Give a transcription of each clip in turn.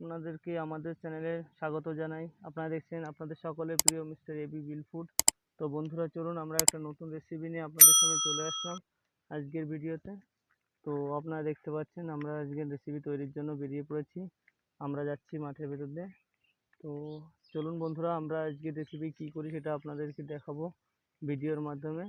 আপনাদেরকে আমাদের চ্যানেলে স্বাগত জানাই। আপনারা দেখছেন আপনাদের সকলের প্রিয় মিস্টার এবি বিল ফুড। তো বন্ধুরা, চলুন আমরা একটা নতুন রেসিপি নিয়ে আপনাদের সামনে চলে আসলাম আজকের ভিডিওতে। তো আপনারা দেখতে পাচ্ছেন আমরা আজকের রেসিপি তৈরির জন্য বেরিয়ে পড়েছি। আমরা যাচ্ছি মাঠের ভেতর দিয়ে। তো চলুন বন্ধুরা, আমরা আজকের রেসিপি কী করি সেটা আপনাদেরকে দেখাবো ভিডিওর মাধ্যমে।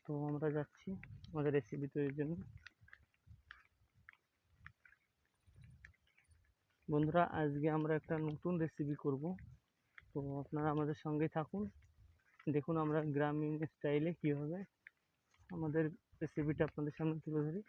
তো আমরা যাচ্ছি আমাদের রেসিপি তৈরির জন্য। বন্ধুরা, আজকে আমরা একটা নতুন রেসিপি করব। তো আপনারা আমাদের সঙ্গে থাকুন, দেখুন আমরা গ্রামীণ স্টাইলে কীভাবে আমাদের রেসিপিটা আপনাদের সামনে তুলে ধরি।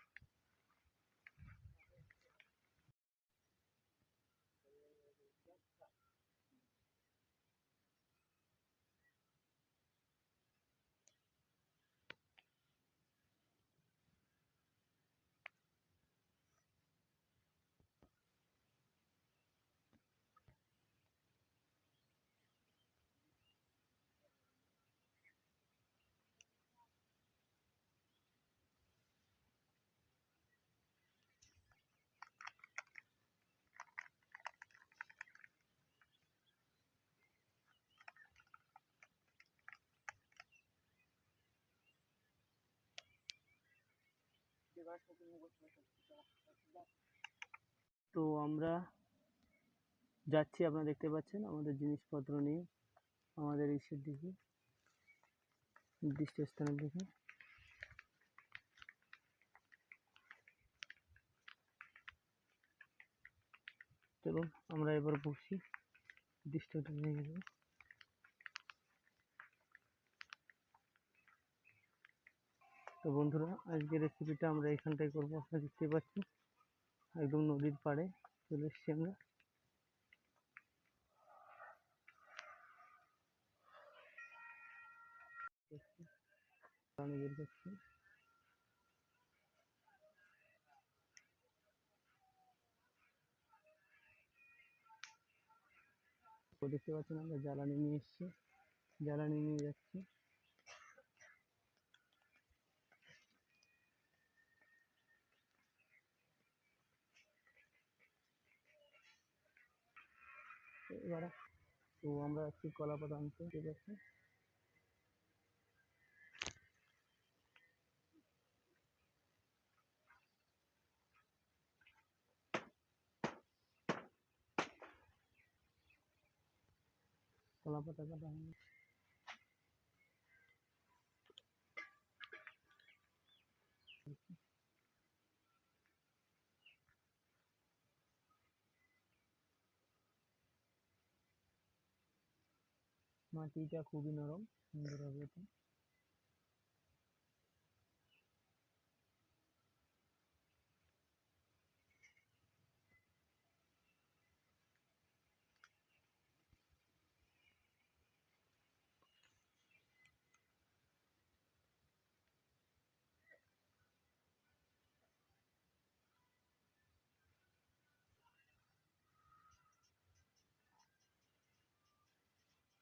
তো আমরা যাচ্ছি, আপনারা দেখতে পাচ্ছেন আমাদের জিনিসপত্র নিয়ে আমাদের ইসের দিকে, নির্দিষ্ট স্থানের দিকে। চলুন আমরা এবার বসি নির্দিষ্ট জায়গায়। তো বন্ধুরা, আজকে রেসিপিটা আমরা এখানটায় করবো। আপনারা দেখতে পাচ্ছেন একদম নদীর পাড়ে চলে এসছি আমরা। বের করছি। তো দেখতে পাচ্ছেন আমরা জ্বালানি নিয়ে এসেছি, জ্বালানি নিয়ে যাচ্ছি। এবার তো আমরা একটু কলা পাতা আনতে, ঠিক আছে। কলা পাতা কাটা হয়ে মাটিটা খুবই নরম, সুন্দর হবে এটা।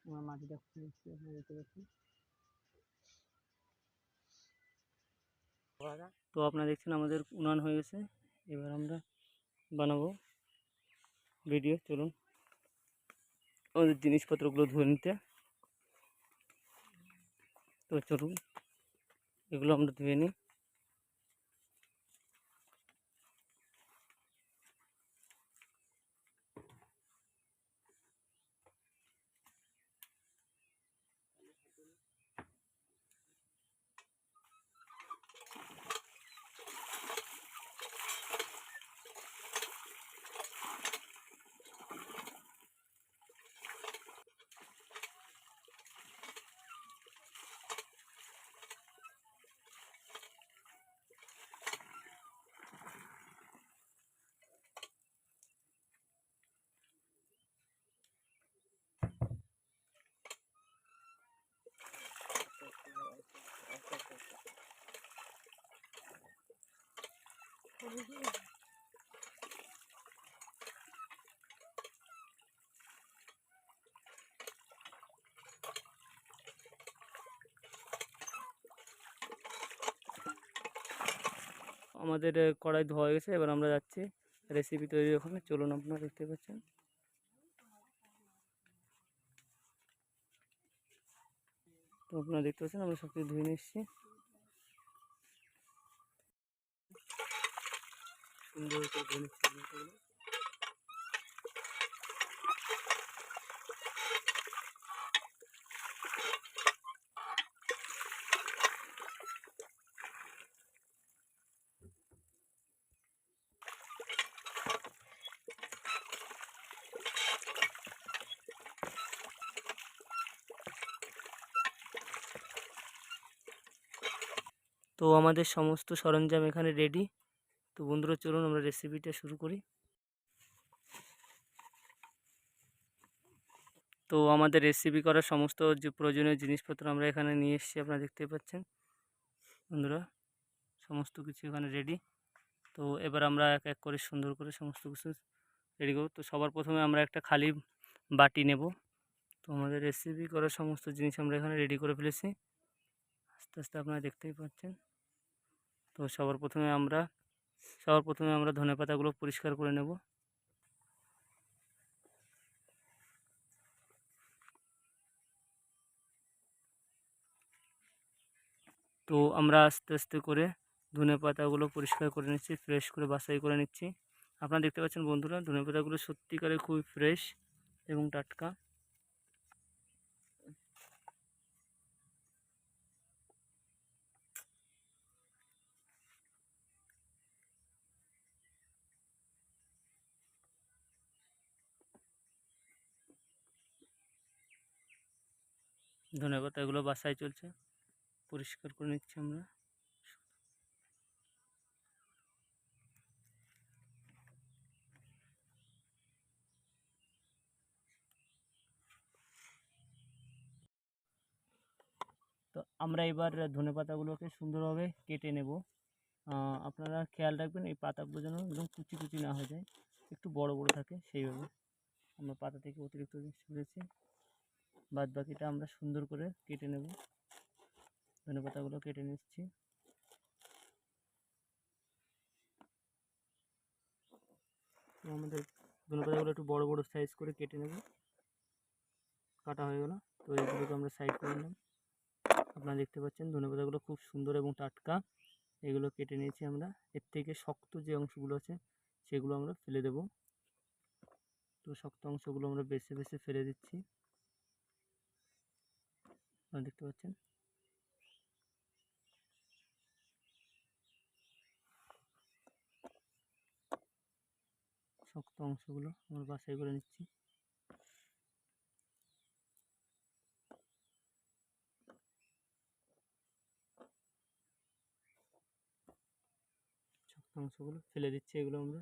আমরা মাটিটা খুঁজে আপনারা দেখতে পাচ্ছেন। তো আপনারা দেখছেন আমাদের উনান হয়ে গেছে, এবার আমরা বানাবো ভিডিও। চলুন আমাদের জিনিসপত্রগুলো ধুয়ে নিতে। তো চলুন এগুলো আমরা ধুয়ে নিই। আমাদের কড়াই ধোয়া হয়ে গেছে, এবার আমরা যাচ্ছি রেসিপি তৈরি ওখানে। চলুন, আপনারা দেখতে পাচ্ছেন। তো আপনারা দেখতে পাচ্ছেন আমরা সব কিছু ধুয়ে নিয়ে এসেছি সুন্দর করে ধুয়ে নিচ্ছি টমেটোগুলো। তো আমাদের সমস্ত সরঞ্জাম এখানে রেডি। তো বন্ধুরা চলুন আমরা রেসিপিটা শুরু করি। তো আমাদের রেসিপি করার সমস্ত যে প্রয়োজনীয় জিনিসপত্র আমরা এখানে নিয়ে এসেছি, আপনারা দেখতে পাচ্ছেন বন্ধুরা, সমস্ত কিছু এখানে রেডি। তো এবার আমরা এক এক করে সুন্দর করে সমস্ত কিছু রেডি করব। তো সবার প্রথমে আমরা একটা খালি বাটি নেব। তো আমাদের রেসিপি করার সমস্ত জিনিস আমরা এখানে রেডি করে ফেলেছি, আস্তে আস্তে আপনারা দেখতেই পাচ্ছেন। তো সবার প্রথমে আমরা ধনেপাতাগুলো পরিষ্কার করে নেব। তো আমরা আস্তে আস্তে করে ধনেপাতাগুলো পরিষ্কার করে নিচ্ছি, ফ্রেশ করে বাছাই করে নিচ্ছি। আপনারা দেখতে পাচ্ছেন বন্ধুরা, ধনেপাতাগুলো সত্যিকারে খুবই ফ্রেশ এবং টাটকা। ধনেপাতাগুলো বাছাই চলছে, পরিষ্কার করে নিচ্ছি আমরা। তো আমরা এবার ধনেপাতাগুলোকে সুন্দরভাবে কেটে নেব। আপনারা খেয়াল রাখবেন এই পাতাগুলো যেন একদম কুচি কুচি না হয়ে যায়, একটু বড় বড় থাকে সেইভাবে। আমরা পাতা থেকে অতিরিক্ত জিনিস ফেলেছি, বাদ বাকিটা আমরা সুন্দর করে কেটে নেব। ধনেপাতাগুলো কেটে নিচ্ছি। আমাদের ধনেপাতাগুলো একটু বড় বড় সাইজ করে কেটে নেব। কাটা হয়ে গেল, তো এইগুলোকে আমরা সাইড করে নিলাম। আপনারা দেখতে পাচ্ছেন ধনেপাতাগুলো খুব সুন্দর এবং টাটকা। এগুলো কেটে নিয়েছি আমরা। এর থেকে শক্ত যে অংশগুলো আছে সেগুলো আমরা ফেলে দেব। তো শক্ত অংশগুলো আমরা বেছে বেছে ফেলে দিচ্ছি, আপনারা দেখতে পাচ্ছেন। শক্ত অংশগুলো আমরা বাছাই করে নিচ্ছি। শক্ত অংশগুলো ফেলে দিচ্ছি, এগুলো আমরা।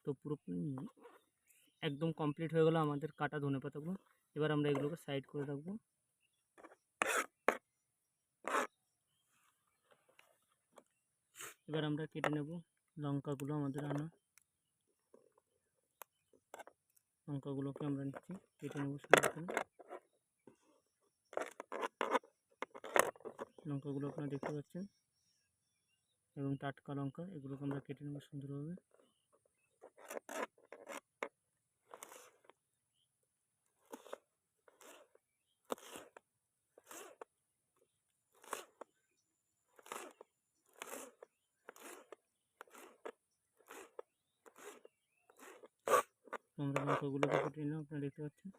তো পুরো একদম কমপ্লিট হয়ে গেল আমাদের কাটা ধনেপাতাগুলো। এবার আমরা এগুলোকে সাইড করে রাখবো। এবার আমরা কেটে নেব লঙ্কাগুলো, আমাদের আনা লঙ্কাগুলোকে আমরা নিচ্ছি, কেটে নেব সুন্দর করে। লঙ্কাগুলো আপনারা দেখতে পাচ্ছেন, এবং টাটকা লঙ্কা, এগুলোকে আমরা কেটে নেব সুন্দরভাবে। আমরা লঙ্কাগুলোকে কেটে নিলাম, আপনারা দেখতে পাচ্ছেন।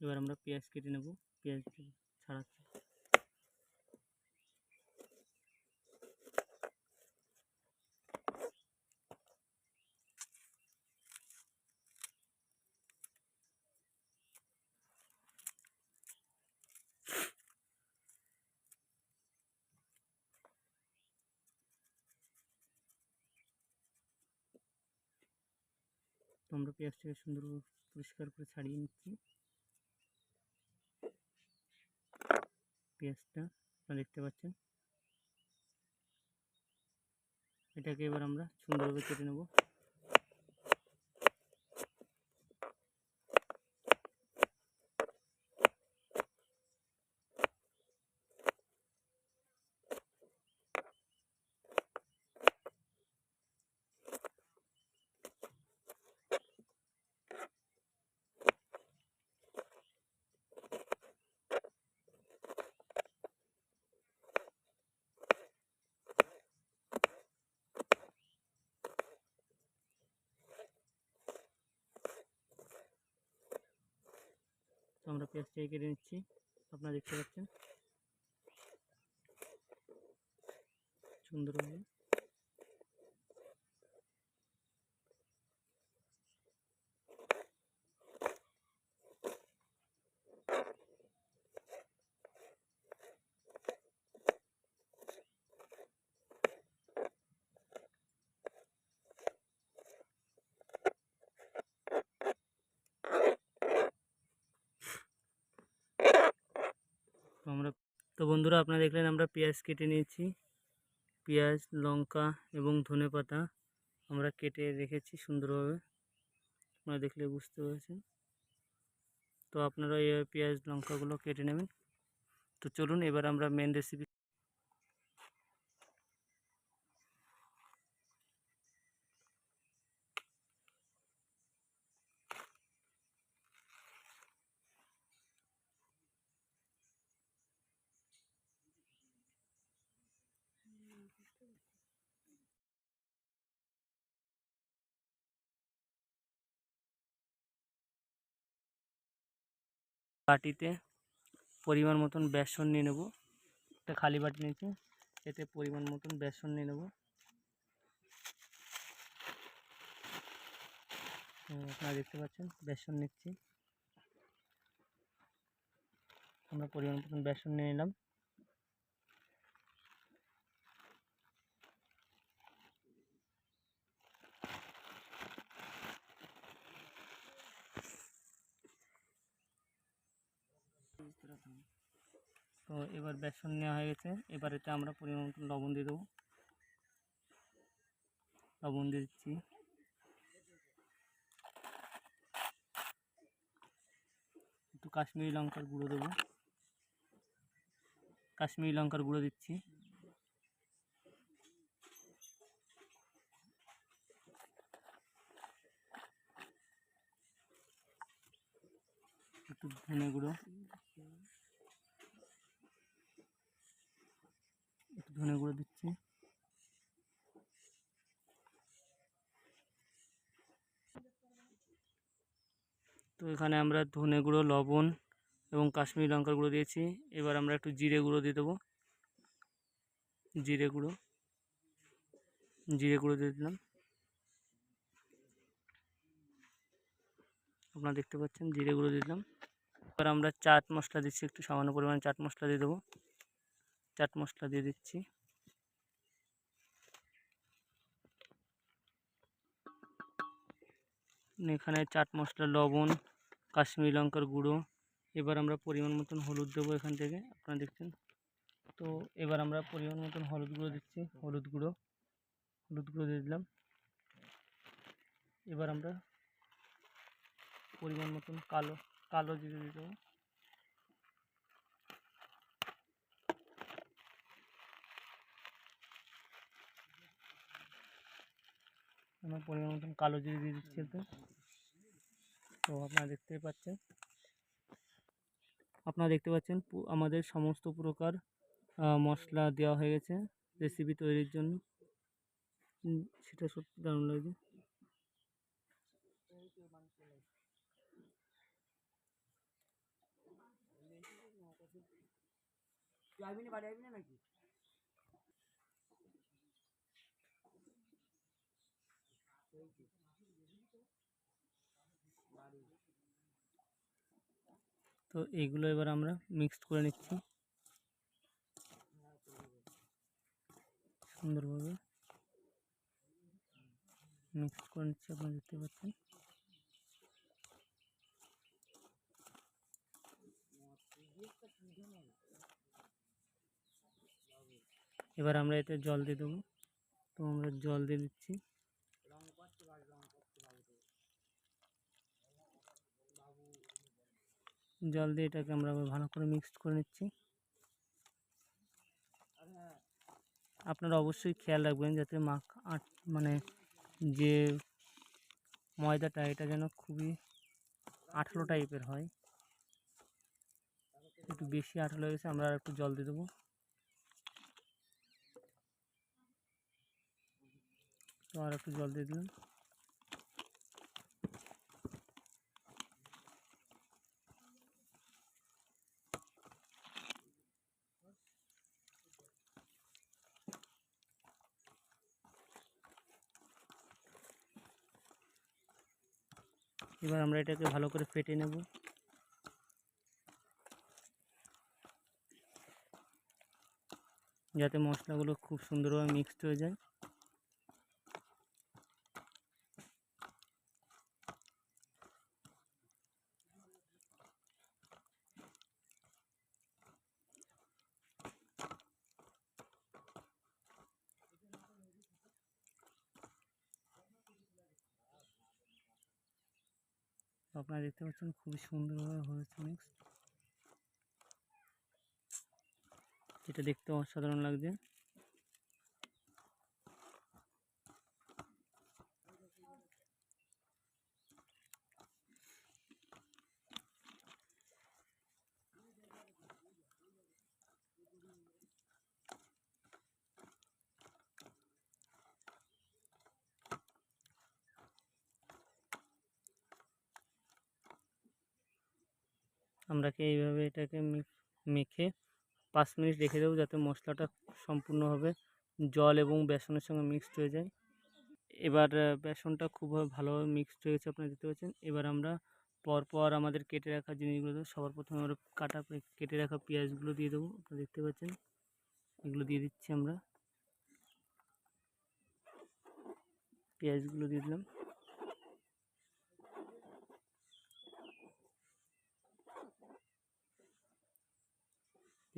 এবার আমরা পেঁয়াজ কেটে নেব, পেঁয়াজ ছাড়াচ্ছি। তো আমরা পেঁয়াজটাকে সুন্দরভাবে পরিষ্কার করে ছাড়িয়ে নিচ্ছি। পেঁয়াজটা আপনারা দেখতে পাচ্ছেন, এটাকে এবার আমরা সুন্দরভাবে কেটে নেব। তো আমরা পেঁয়াজটাকে কেটে নিচ্ছি, আপনারা দেখতে পাচ্ছেন সুন্দরভাবে। তো বন্ধুরা, আপনারা দেখলেন আমরা পেঁয়াজ কেটে নিয়েছি। পেঁয়াজ, লঙ্কা এবং ধনেপাতা আমরা কেটে রেখেছি সুন্দরভাবে, আপনারা দেখলে বুঝতে পারছেন। তো আপনারা এই পেঁয়াজ লঙ্কাগুলো কেটে নেবেন। তো চলুন এবার আমরা মেন রেসিপি। বাটিতে পরিমাণ মতন বেসন নিয়ে নেব, একটা খালি বাটি নিয়েছি, এতে পরিমাণ মতন বেসন নিয়ে নেব। আপনারা দেখতে পাচ্ছেন বেসন নিচ্ছি, আমরা পরিমাণ মতন বেসন নিয়ে নিলাম। তো এবার বেসন নেওয়া হয়ে গেছে, এবার এতে আমরা পরিমাণ মতন লবণ দিয়ে দেবো, লবণ দিয়ে দিচ্ছি। একটু কাশ্মীরি লঙ্কার গুঁড়ো দেবো, কাশ্মীরি লঙ্কার গুঁড়ো দিচ্ছি। একটু ধনে গুঁড়ো, একটু ধনে গুঁড়ো দিচ্ছি। তো এখানে আমরা ধনে গুঁড়ো, লবণ এবং কাশ্মীরি লঙ্কার গুঁড়ো দিয়েছি। এবার আমরা একটু জিরে গুঁড়ো দিয়ে দেবো, জিরে গুঁড়ো দিয়ে দিলাম। আপনারা দেখতে পাচ্ছেন জিরে গুঁড়ো দিয়ে দিলাম। এবার আমরা চাট মশলা দিচ্ছি, একটু সামান্য পরিমাণে চাট মশলা দিয়ে দেবো, চাট মশলা দিয়ে দিচ্ছি। এখানে চাট মশলা, লবণ, কাশ্মীরি লঙ্কার গুঁড়ো। এবার আমরা পরিমাণ মতন হলুদ দেবো এখান থেকে, আপনারা দেখছেন। তো এবার আমরা পরিমাণ মতন হলুদ গুঁড়ো দিচ্ছি, হলুদ গুঁড়ো দিয়ে দিলাম। এবার আমরা পরিমাণ মতন কালো কালো জিরে দিয়ে দেবো। আমার পরিমাণ মতন কালো জিরে দিয়ে দিচ্ছি এতে। তো আপনারা দেখতে পাচ্ছেন আমাদের সমস্ত প্রকার মশলা দেওয়া হয়ে গেছে রেসিপি তৈরির জন্য। সেটা সত্যি দারুণ লাগছে। তো এইগুলো এবার আমরা মিক্সড করে নিচ্ছি সুন্দরভাবে। মিক্সড করে নিচ্ছি, আপনারা দেখতে পাচ্ছেন। এবার আমরা এতে জল দিয়ে দেবো। তো আমরা জল দিয়ে দিচ্ছি। জল দিয়ে এটাকে আমরা ভালো করে মিক্সড করে নিচ্ছি। আপনারা অবশ্যই খেয়াল রাখবেন যাতে মানে যে ময়দাটা এটা যেন খুবই আঠালো টাইপের হয়। একটু বেশি আঠালো হয়ে গেছে, আমরা আর একটু জল দিয়ে দেবো। তো আর একটু জল দিয়ে দিলাম। এবার আমরা এটাকে ভালো করে ফেটে নেব। যাতে মশলাগুলো খুব সুন্দরভাবে মিক্সড হয়ে যায়। আপনারা দেখতে পাচ্ছেন খুবই সুন্দরভাবে হয়েছে মিক্স। এটা দেখতে অসাধারণ লাগছে। আমরা এইভাবে এটাকে মেখে 5 মিনিট রেখে দেবো যাতে মশলাটা সম্পূর্ণভাবে জল এবং বেসনের সঙ্গে মিক্সড হয়ে যায়। এবার বেসনটা খুব ভালোভাবে মিক্সড হয়ে গেছে, আপনারা দেখতে পাচ্ছেন। এবার আমরা পরপর আমাদের কেটে রাখা জিনিসগুলো দেবো। সবার প্রথমে আমরা কেটে রাখা পেঁয়াজগুলো দিয়ে দেবো, আপনারা দেখতে পাচ্ছেন। এগুলো দিয়ে দিচ্ছি আমরা। পেঁয়াজগুলো দিয়ে দিলাম।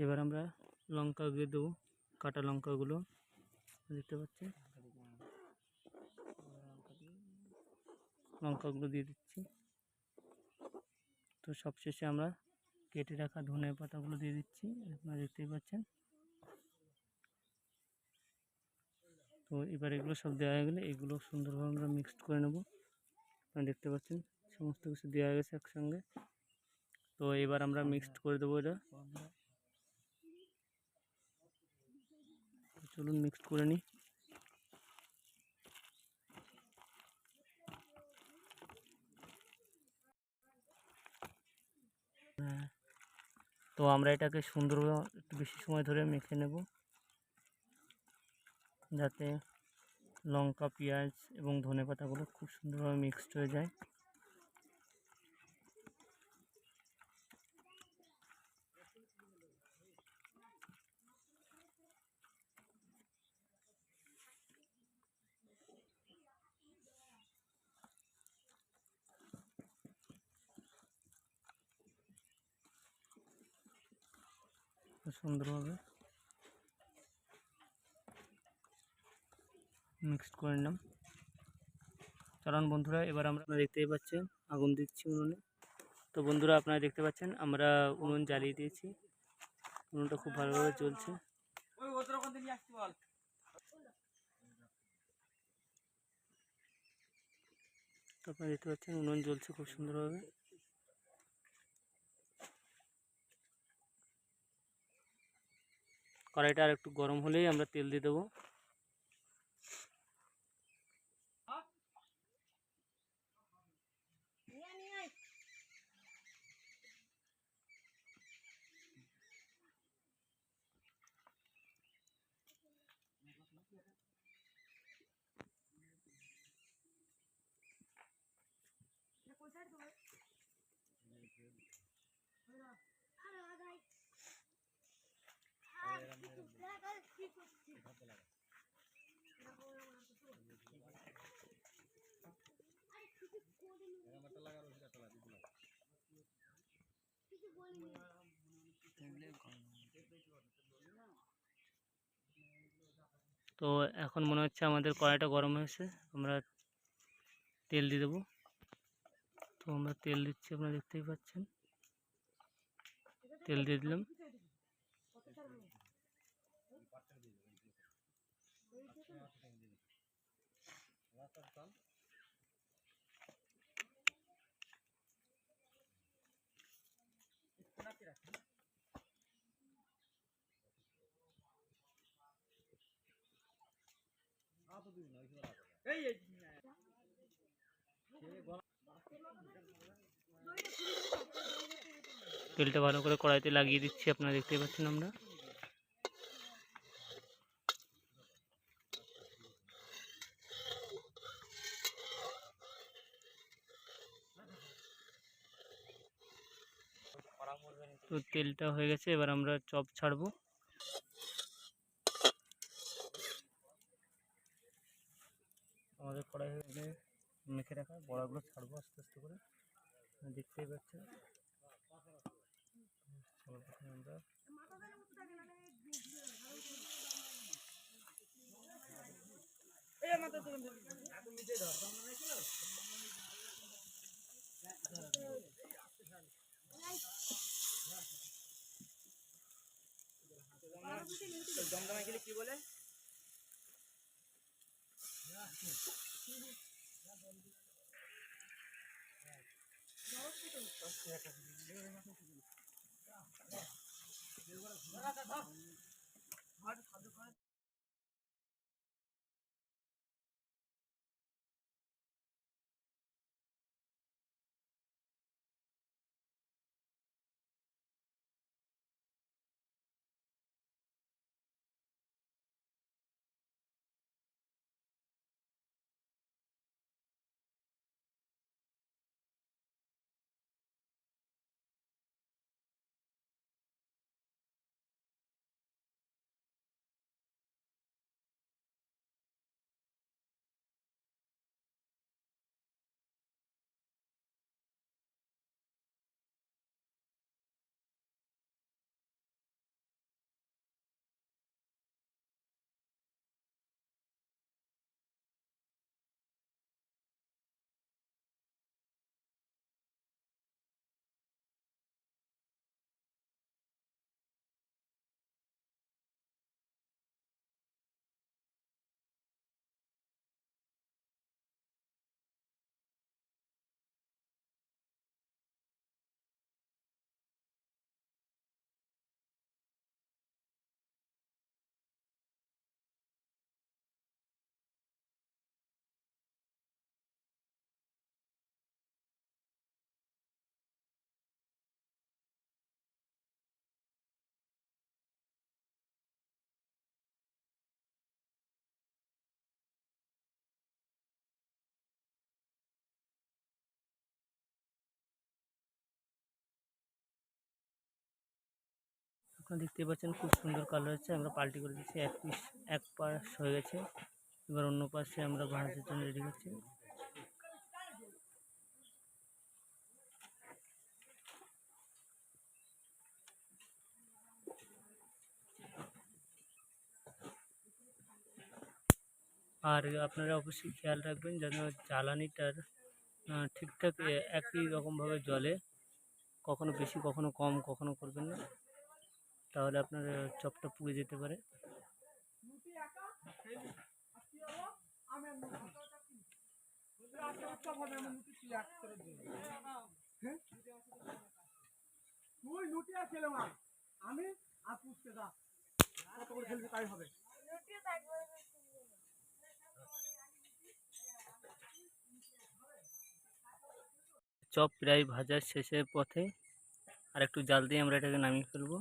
এবার আমরা লঙ্কা দিয়ে দেবো, কাটা লঙ্কাগুলো দেখতে পাচ্ছেন। লঙ্কাগুলো দিয়ে দিচ্ছি। তো সবশেষে আমরা কেটে রাখা ধনে পাতাগুলো দিয়ে দিচ্ছি, আপনারা দেখতেই পাচ্ছেন। তো এবার এগুলো সব দেওয়া হয়ে গেলে এগুলো সুন্দরভাবে আমরা মিক্সড করে নেব। আপনারা দেখতে পাচ্ছেন সমস্ত কিছু দেওয়া হয়ে গেছে একসঙ্গে। তো এবার আমরা মিক্সড করে দেবো এটা। চলুন মিক্সড করে নিই। তো আমরা এটাকে সুন্দরভাবে একটু বেশি সময় ধরে মেখে নেব যাতে লঙ্কা, পেঁয়াজ এবং ধনেপাতাগুলো খুব সুন্দরভাবে মিক্সড হয়ে যায়। সুন্দরভাবে মিক্সড করে নিলাম। চলুন বন্ধুরা, এবার আমরা দেখতেই পাচ্ছেন আগুন দিচ্ছি উনুনে। তো বন্ধুরা, আপনারা দেখতে পাচ্ছেন আমরা উনুন জ্বালিয়ে দিয়েছি। উনুনটা খুব ভালোভাবে চলছে। তো আপনারা দেখতে পাচ্ছেন উনুন জ্বলছে খুব সুন্দরভাবে। কড়াইটা আর একটু গরম হলেই আমরা তেল দিয়ে দেবো। তো এখন মনে হচ্ছে আমাদের কড়াইটা গরম হয়েছে, আমরা তেল দিয়ে দেবো। তো আমরা তেল দিচ্ছি, আপনারা দেখতেই পাচ্ছেন। তেল দিয়ে দিলাম। তেলটা ভালো করে কড়াইতে লাগিয়ে দিচ্ছি, আপনারা দেখতেই পাচ্ছেন। আমরা তো তেলটা হয়ে গেছে, এবার আমরা চপ ছাড়বো। আমাদের কড়াই মেখে রাখা বড়াগুলো ছাড়বো আস্তে আস্তে করে, দেখতেই পাচ্ছেন। সর্বপ্রথমে আমরা কি বলে আপনারা দেখতেই পাচ্ছেন খুব সুন্দর কালার হচ্ছে। আমরা পাল্টি করে দিচ্ছি, এক পাশ হয়ে গেছে, এবার অন্য পাশে আমরা ভাজার জন্য রেডি করছি। আর আপনারা অবশ্যই খেয়াল রাখবেন যেন জ্বালানিটার ঠিকঠাক একই রকমভাবে জ্বলে, কখনো বেশি কখনো কম কখনো করবেন না, তাহলে আপনার চপটা পুড়ে যেতে পারে। চপ প্রায় ভাজার শেষের পথে, আর একটু জাল দিয়ে আমরা এটাকে নামিয়ে ফেলবো।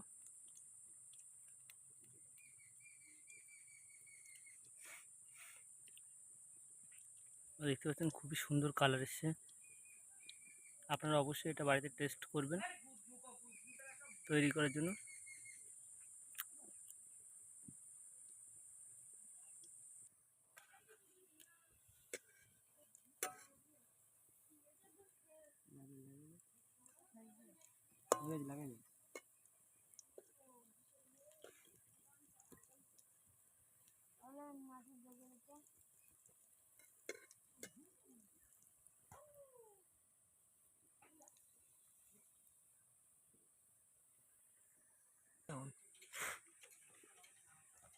দেখতে পাচ্ছেন খুবই সুন্দর কালার এসছে। আপনারা অবশ্যই এটা বাড়িতে টেস্ট করবেন তৈরি করার জন্য।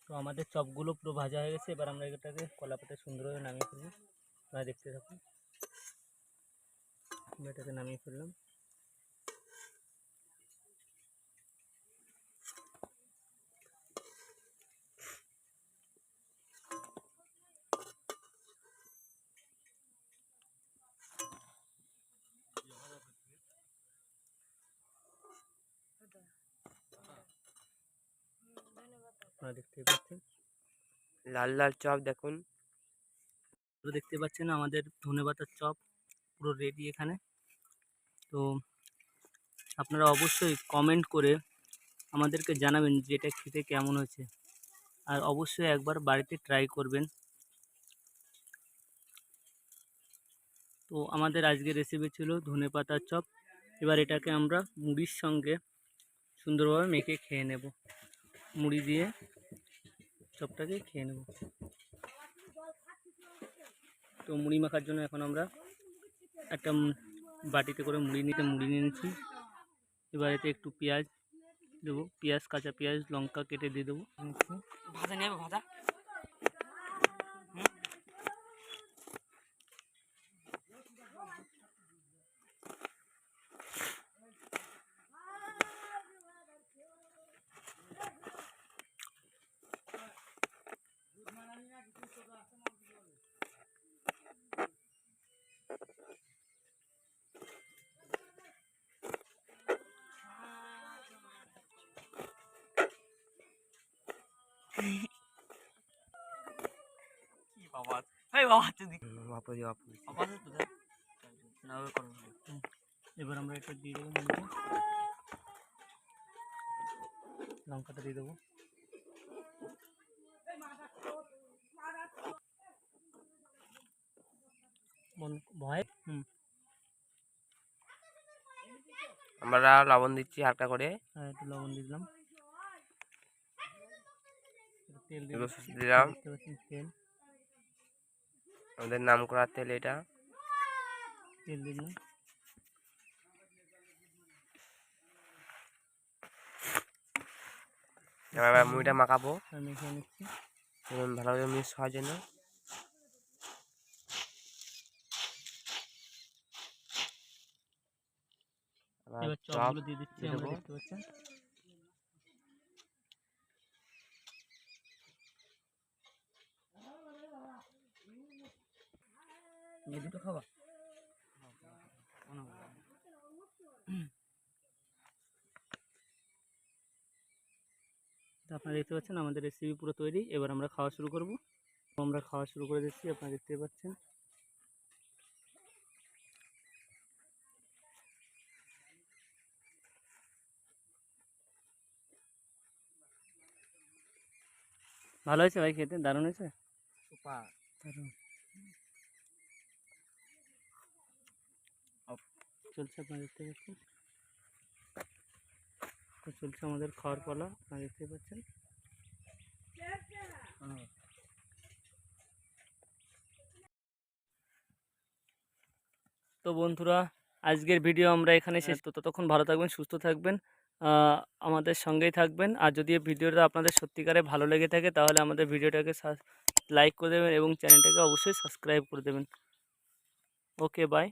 তো আমাদের চপগুলো পুরো ভাজা হয়ে গেছে, এবার আমরা এটাকে কলাপাতে সুন্দরভাবে নামিয়ে ফেলবো। আপনারা দেখতে থাকুন। আমরা এটাকে নামিয়ে ফেললাম। আপনারা দেখতে পাচ্ছেন লাল লাল চপ দেখুন। দেখতে পাচ্ছেন আমাদের ধনেপাতার চপ পুরো রেডি এখানে। তো আপনারা অবশ্যই কমেন্ট করে আমাদেরকে জানাবেন যে এটা খেতে কেমন হয়েছে, আর অবশ্যই একবার বাড়িতে ট্রাই করবেন। তো আমাদের আজকের রেসিপি ছিল ধনেপাতার চপ। এবার এটাকে আমরা মুড়ির সঙ্গে সুন্দরভাবে মেখে খেয়ে নেব। মুড়ি দিয়ে চপটাকে খেয়ে নেব। তো মুড়ি মাখার জন্য এখন আমরা একটা বাটিতে করে মুড়ি নিয়ে নিচ্ছি। এবার এতে একটু পেঁয়াজ দেবো, কাঁচা পেঁয়াজ লঙ্কা কেটে দিয়ে দেবো। ভাজা নেবে ভাজা। এবার আমরা এটা দিয়ে দেবো, মুড়িটা লঙ্কাটা দিয়ে দেবো। ভয় আমরা লবণ দিচ্ছি হালকা করে। একটু লবণ দিলাম, তেল দিলাম। তেল, আমাদের নাম করা তেল, এটা তেল দিলাম। এবার মুড়িটা মাখাবো মেখে নিচ্ছি ভালোভাবে মিক্স হওয়ার জন্য। এবার চপগুলো দিয়ে দিচ্ছি আমরা, দেখতে পাচ্ছেন। দুটো খাওয়া তো আপনারা দেখতে পাচ্ছেন আমাদের রেসিপি পুরো তৈরি। এবার আমরা খাওয়া শুরু করব। আমরা খাওয়া শুরু করে দিচ্ছি, আপনারা দেখতে পাচ্ছেন। ভালো হয়েছে ভাই, খেতে দারুণ হয়েছে। চলছে, আপনারা দেখতে পাচ্ছেন। তো চলছে আমাদের খাওয়ার পালা, আপনারা দেখতে পাচ্ছেন। তো বন্ধুরা, আজকের ভিডিও আমরা এখানে শেষ। তো ততক্ষণ ভালো থাকবেন, সুস্থ থাকবেন, আমাদের সঙ্গেই থাকবেন। আর যদি এই ভিডিওটা আপনাদের সত্যিকারে ভালো লেগে থাকে তাহলে আমাদের ভিডিওটাকে লাইক করে দেবেন এবং চ্যানেলটাকে অবশ্যই সাবস্ক্রাইব করে দেবেন। ওকে, বাই।